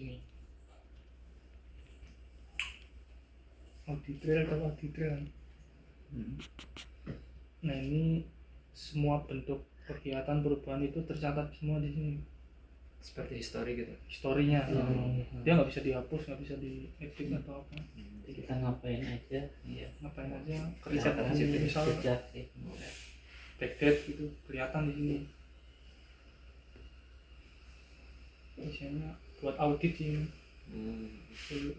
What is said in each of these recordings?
ini. Auditrail atau auditrail. Nah ini semua bentuk kegiatan perubahan itu tercatat semua di sini. Seperti history gitu. Historinya, dia nggak bisa dihapus, nggak bisa diedit atau apa. Jadi kita ngapain aja, Ngapain aja kerja Kelihatan di sini, sih, misal jejak sih. backdate gitu kelihatan di sini. Misalnya buat audit ini,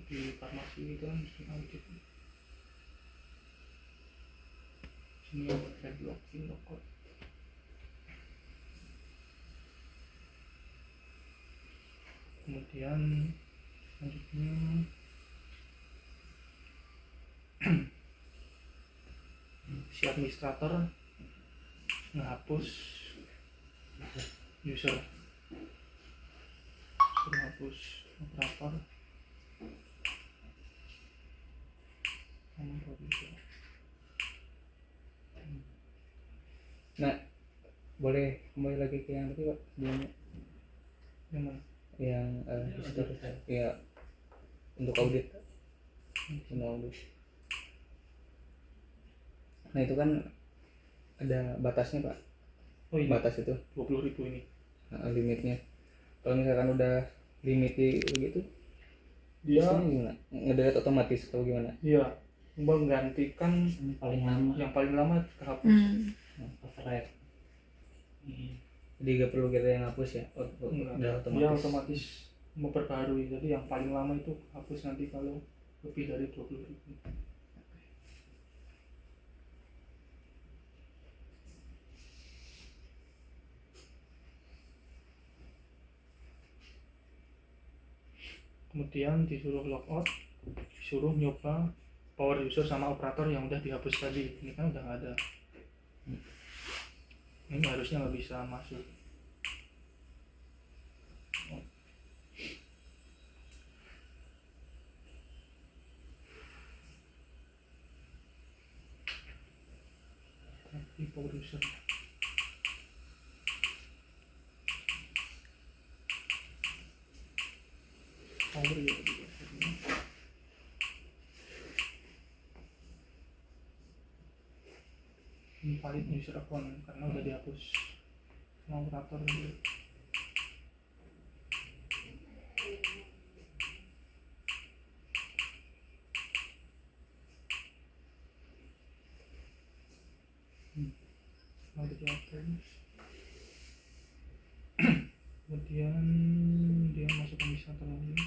di farmasi gitu kan mesti audit. Sini buat headlock, sini lokot. Kemudian selanjutnya si administrator ngehapus user, suruh hapus operator sama produser. Nah, boleh kembali lagi ke yang tadi Pak sebelumnya, Yang mana? yang history ya, untuk audit. Nah itu kan ada batasnya Pak. Oh iya, Batas itu 20.000 ini. limitnya. Kalau misalkan udah limit begitu, Dia gimana? Ngedelete otomatis atau gimana? Iya, menggantikan Paling lama yang paling lama terhapus. override. Jadi gak perlu kita yang hapus ya? Udah Dia otomatis memperbarui. Jadi yang paling lama itu hapus nanti kalau lebih dari 20.000. Kemudian disuruh logout, disuruh nyoba power user sama operator yang udah dihapus tadi. Ini kan udah nggak ada. Ini harusnya nggak bisa masuk. Tapi power user. Power ya. Invalid user account karena udah dihapus sama operator dulu. Udah dihapus. Kemudian dia masukkan administrator lagi.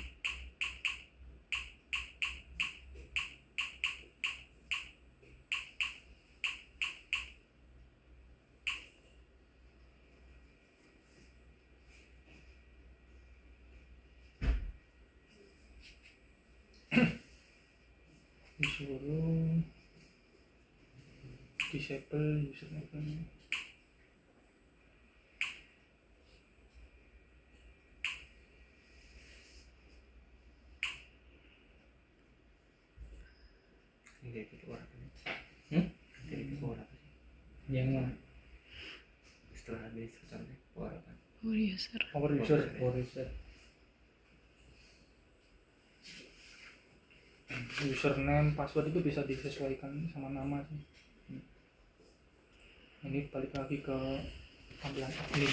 Disuruh disable user account. Ini dari keluar apa nih? Dari keluar apa sih? Yang mana? Setelah administrator nih, keluar apa? Power user. Power user. Username, password itu bisa disesuaikan sama nama sih. Ini balik lagi ke tampilan admin.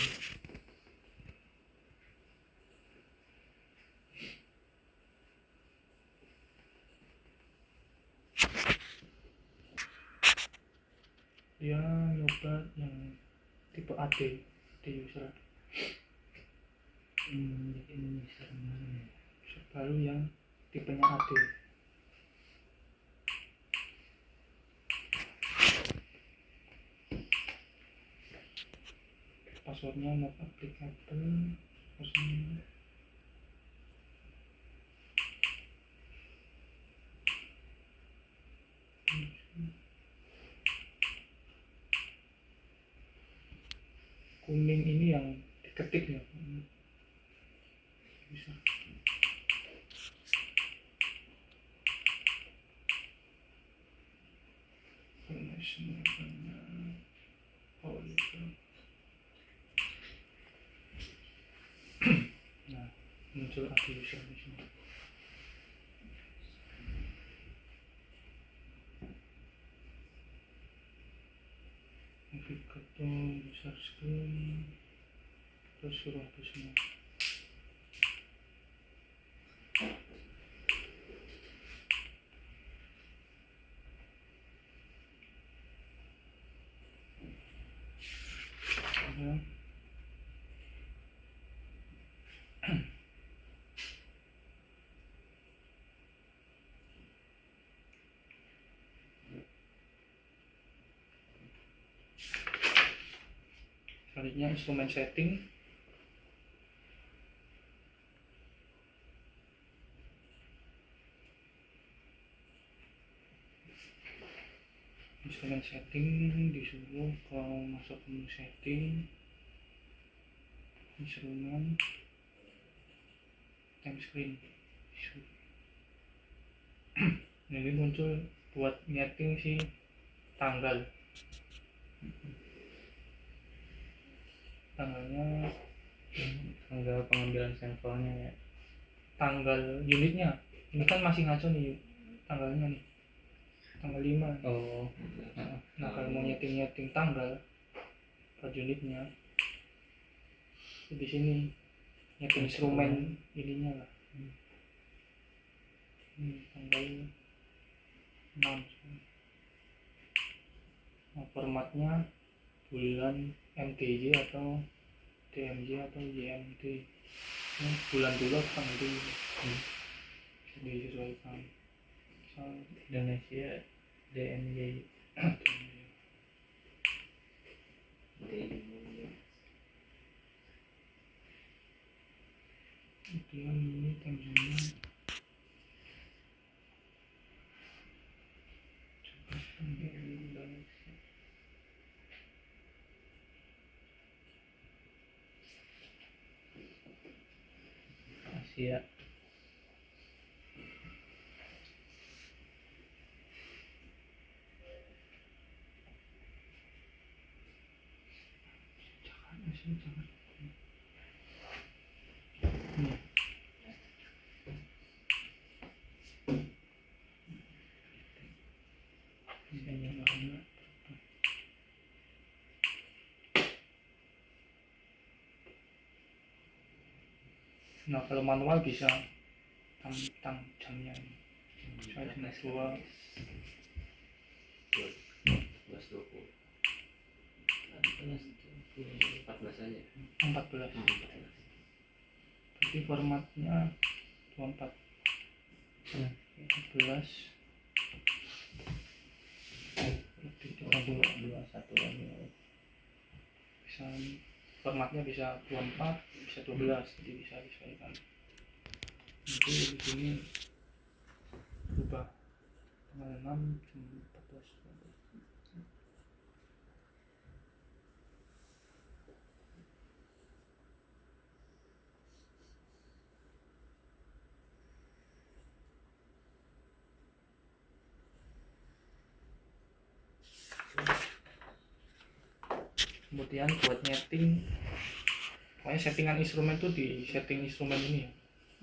Dia nyoba yang tipe AD di user. Bikin user mana? Baru yang tipenya AD. Passwordnya not applicable. Passwordnya kuning ini yang diketik ya. Bisa. Nah, muncul AD user di sini. Navigator user screen, terus suruh hapus semua. Ya. Selanjutnya instrumen setting. Instrumen setting disuruh kalau masuk menu setting, instrumen, time screen. Ini muncul buat nyeting si tanggalnya tanggal pengambilan sampelnya ya. tanggal unitnya. Ini kan masih ngaco nih tanggalnya nih, tanggal 5. Oh, Nah kalau mau nyeting tanggal per unitnya di sini nyeting instrumen ininya lah. Tanggal 6. Nah, formatnya bulan MTJ atau DMJ atau YMT. Ini bulan dulu atau tanggal dulu disesuaikan. Indonesia DNY. Kemudian ini tensinya Asia. jangan. Nah kalau manual bisa tam jamnya ini. Saya jenis 2 14 aja. 14. Berarti formatnya 24. 14 21 lagi. bisa formatnya bisa 24 bisa 12, jadi bisa disesuaikan. Nanti di sini berubah tanggal 6 jam 14. Kemudian buat nyeting, pokoknya settingan instrumen tuh di setting instrumen ini ya.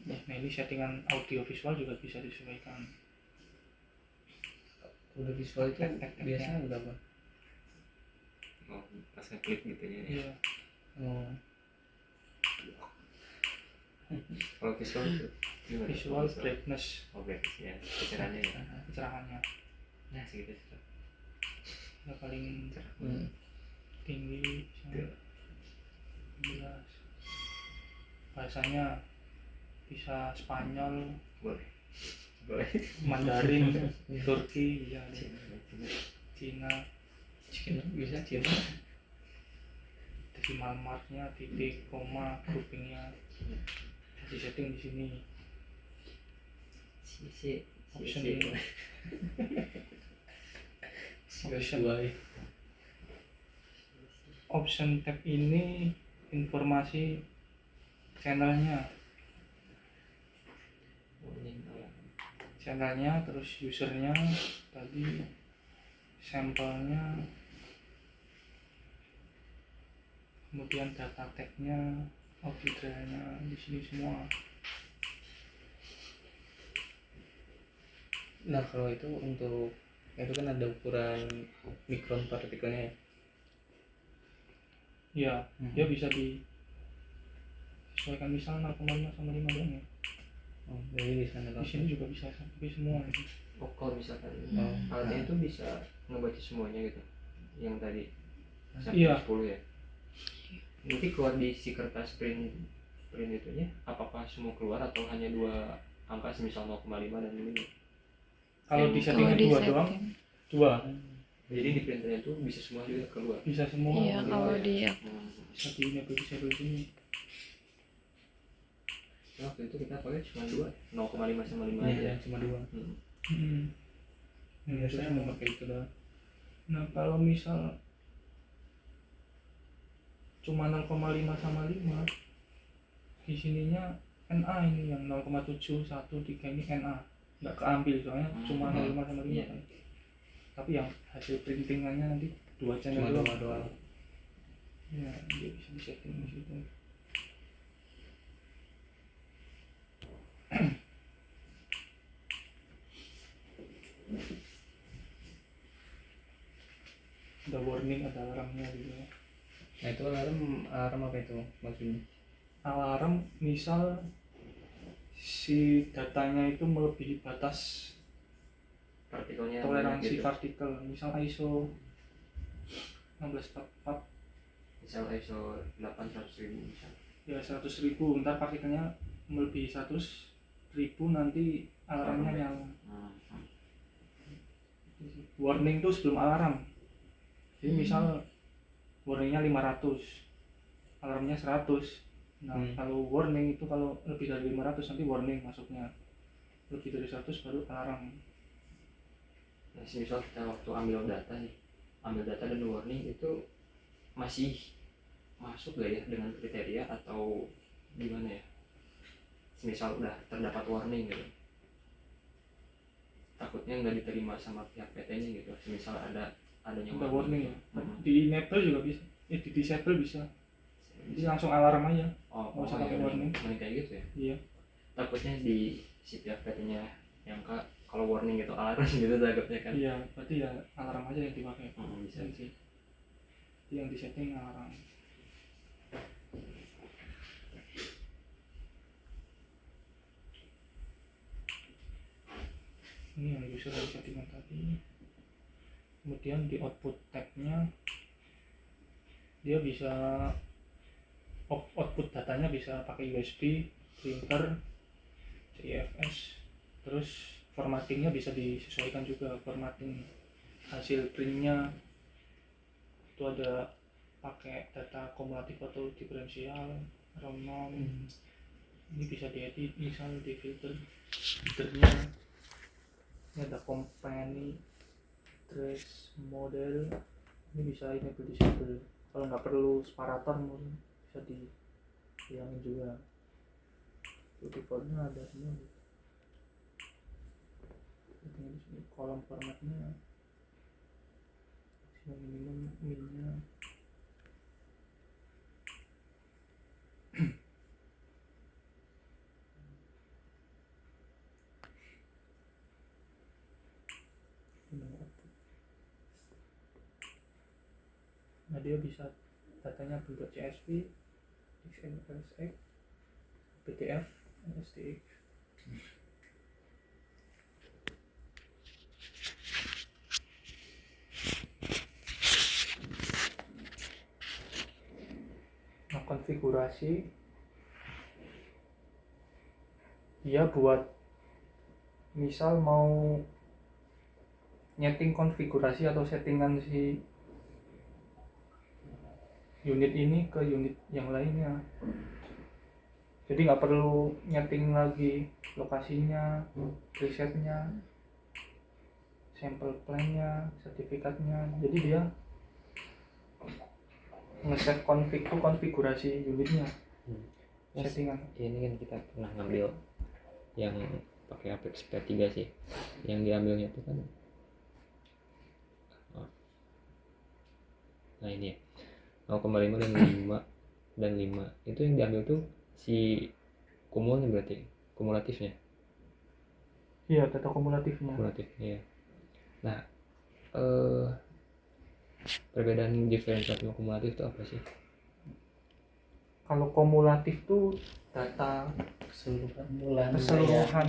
Nah ini settingan audio visual juga bisa disesuaikan. Udah visual itu biasanya udah apa? Oh, pas ngeklik gitu ya. Iya. Oh, Kalau visual itu gimana? Visual brightness, Oke, ya. Kecerahannya ya. kecerahannya Nah, segitu sih. ya paling Cerah. tinggi Iya. jelas. Bahasanya bisa Spanyol, Boleh. Mandarin, Turki, ya, Cina. Cina. bisa Cina. Decimal marknya, titik, koma, groupingnya di setting di sini. Option ini. Option tab ini informasi channelnya, terus usernya tadi, sampelnya, kemudian data tagnya, audio trailnya di sini semua. Nah kalau itu untuk itu kan ada ukuran mikron partikelnya ya. Ya, dia bisa disesuaikan misal 0,5 sama 5 doang ya. Oh, jadi di sana Di sini juga bisa sampai semua gitu. Oh, kalau misalkan Oh, alatnya itu bisa ngebaca semuanya gitu, yang tadi Iya. sampai 10 ya. Nanti keluar di si kertas print itunya, apakah semua keluar atau hanya 2 angka semisal 0,5 dan 5? Kalau di Kalau settingan di 2 doang, 2 Jadi di printernya itu bisa semua juga keluar. bisa semua. Iya, kalau dia Bisa di enable disable sini. Waktu itu kita pakai cuma 2, 0,5 sama 5 Iya, aja. cuma 2. Biasanya nggak pakai itu dah. Nah kalau misal cuma 0,5 sama 5, di sininya NA ini yang 0,713 ini NA nggak keambil soalnya cuma 0,5 sama 5 Iya. kan. Tapi yang hasil printingannya nanti 2 channel Cuma doang. 2 doang. Ya, dia bisa disetting di situ. Ada warning, ada alarmnya gitu ya. Nah itu alarm apa itu maksudnya? Alarm misal si datanya itu melebihi batas Partikelnya toleransi gitu. partikel, misal ISO 1644 Misal ISO 800.000 misal. ya 100.000, ntar partikelnya melebihi 100.000 nanti alarmnya nyala. Warning tuh sebelum alarm. Jadi misal warningnya 500, alarmnya 100. Nah kalau warning itu kalau lebih dari 500 nanti warning masuknya, lebih dari 100 baru alarm. Nah, misal kita waktu ambil data dan warning itu masih masuk gak ya dengan kriteria atau gimana ya? Misal udah terdapat warning gitu, takutnya nggak diterima sama pihak PT-nya gitu. Misal adanya Ada warning ya. Hmm. Di enable juga bisa, di disable bisa. Jadi langsung alarm aja. Oh, Nggak usah pakai ya, warning. mending kayak gitu ya. Iya. Takutnya di si pihak PT-nya yang kalau warning itu alarm gitu takutnya kan. Iya, berarti ya alarm aja yang dipakai. Bisa sih. Yang disetting alarm. Ini yang user dari settingan tadi. Kemudian di output tag-nya dia bisa output datanya bisa pakai USB, printer, CIFS, terus formattingnya bisa disesuaikan juga, formatting hasil printnya itu ada pakai data kumulatif atau diferensial, random. Ini bisa diedit, misal di filternya ini ada company trace model, ini bisa enable disable. Kalau nggak perlu separator mungkin bisa dihilangin juga. Defaultnya ada semua. Ini di sini kolom formatnya, minimum minnya. Nah dia bisa datanya bentuk CSV, XMLSX, PDF, STX. Nah konfigurasi dia buat misal mau nyeting konfigurasi atau settingan si unit ini ke unit yang lainnya, jadi nggak perlu nyeting lagi lokasinya, presetnya, sampel plan-nya, sertifikatnya. Jadi dia nge-save config itu konfigurasi unitnya, settingan. Ini kan kita pernah ngambil yang pakai Apex P3 sih, yang diambilnya itu kan nah ini ya 0,5 dan 5 itu yang diambil tuh si kumulnya, berarti kumulatifnya Iya, data kumulatifnya. kumulatifnya. Nah, perbedaan diferensial sama kumulatif itu apa sih? Kalau kumulatif tuh data Keseluruhan bulan keseluruhan